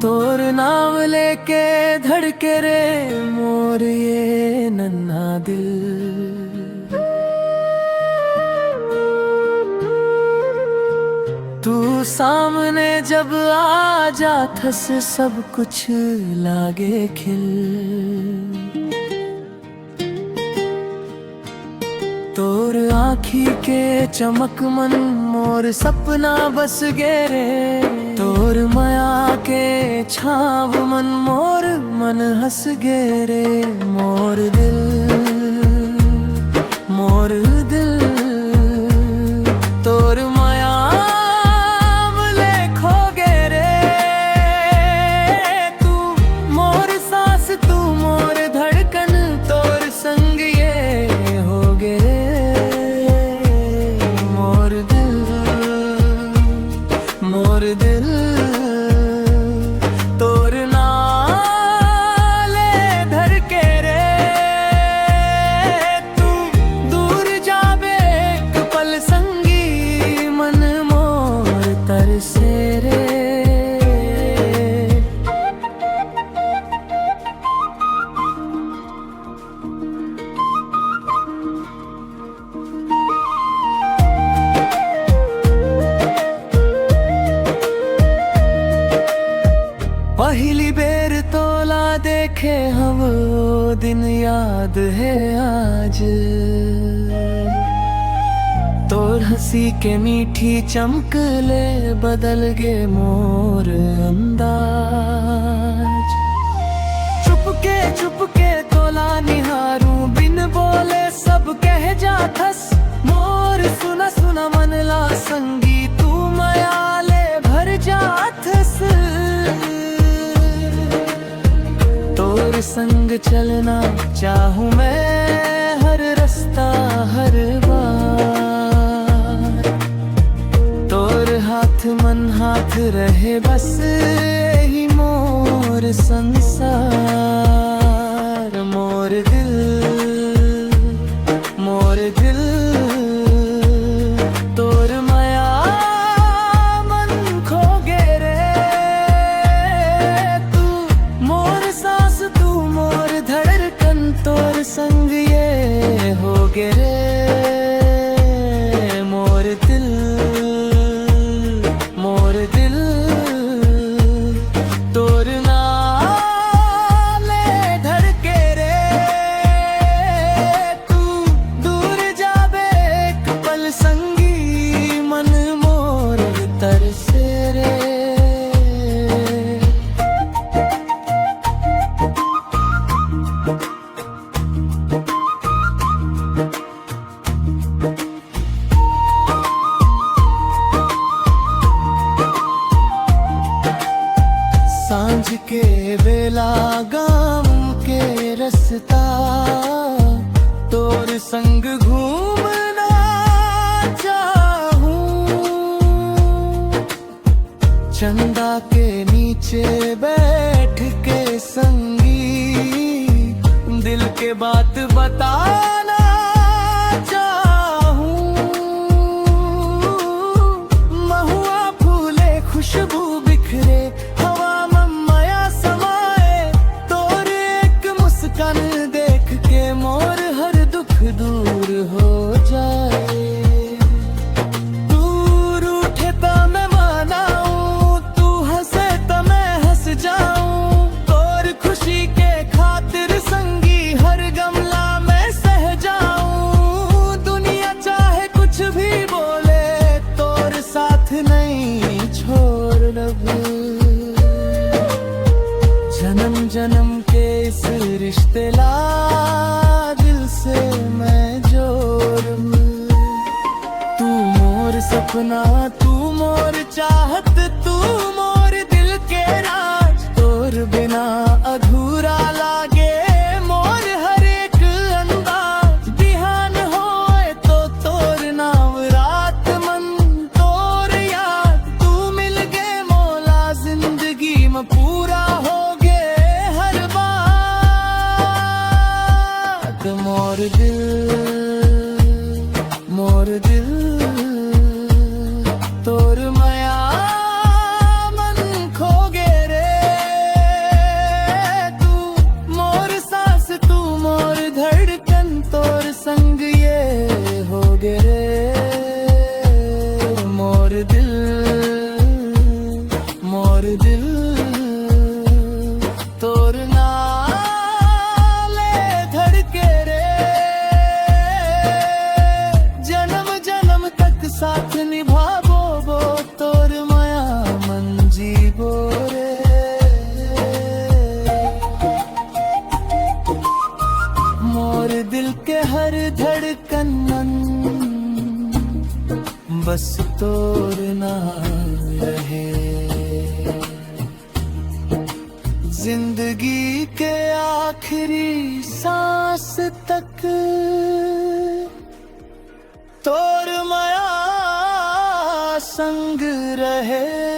तोर नाम लेके धड़के रे मोर ये नन्हा दिल। तू सामने जब आ जाथस सब कुछ लागे खिल। तोर आँखी के चमक मन मोर सपना बस गे रे। तोर माया के छाव मन मोर मन हंस गे रे। मोर दिल मोर दिल तोर माया ले खो गे रे। तू मोर सांस तू मोर धड़कन तोर संग ये हो गे रे। मोर दिल मोर दिल तोर नाम ले धड़के रे। तू दूर जाबे एक पल संगी मन मोर तरसे रे। पहली बेर तोला देखे हम वो दिन याद है आज। तोर हंसी के मीठी चमक ले बदल गे मोर अंदाज। चुपके तोला निहारूं बिन बोले सब कह जाथस। मोर सुना सुना मन ला संगी तू माया ले भर जाथस। तोर संग चलना चाहूं मैं हर रास्ता हर बार। तोर हाथ मन हाथ रहे बस यही मोर संसार। मोर दिल तोर माया मन खो गे रे। तू मोर सांस तू मोर धड़कन तोर संग ये हो गे रे। मोर दिल तोर नाम ले धड़के रे। तू दूर जाबे एक पल संगी मन मोर तरसे रे। सांझ के बेला गाम के रस्ता तोर संग घूमना चाहूं। चंदा के नीचे बैठ के संगी दिल के बात बताना चाहूं। महुआ फूले खुशबू बिखरे हवा देख के मोर हर दुख दूर हो जाए। तू रूठे तो मैं मनाऊं तू हंसे तो मैं हंस जाऊं। तोर खुशी के खातिर संगी हर गमला मैं सह जाऊं। दुनिया चाहे कुछ भी बोले तोर साथ नहीं छोड़ब। जन्म जन्म के इस रिश्ते ला दिल से मैं जोड़ूं। तू मोर सपना तू मोर चाहत तू मोर दिल के राज। तोर बिना अधूरा लागे मोर हर एक अंदाज। बिहान होए तो तोर नाम रात मन तोर याद। तू मिल गे मोला जिंदगी में पूरा हो मोर दिल तोर माया दिल तोर नाले धड़के रे, जन्म जन्म तक साथ निभाबो वो तोर माया मन जीबो रे। मोर दिल के हर धड़कन मन बस तोर नाम रहे, जिंदगी के आखिरी सांस तक तोर माया संग रहे।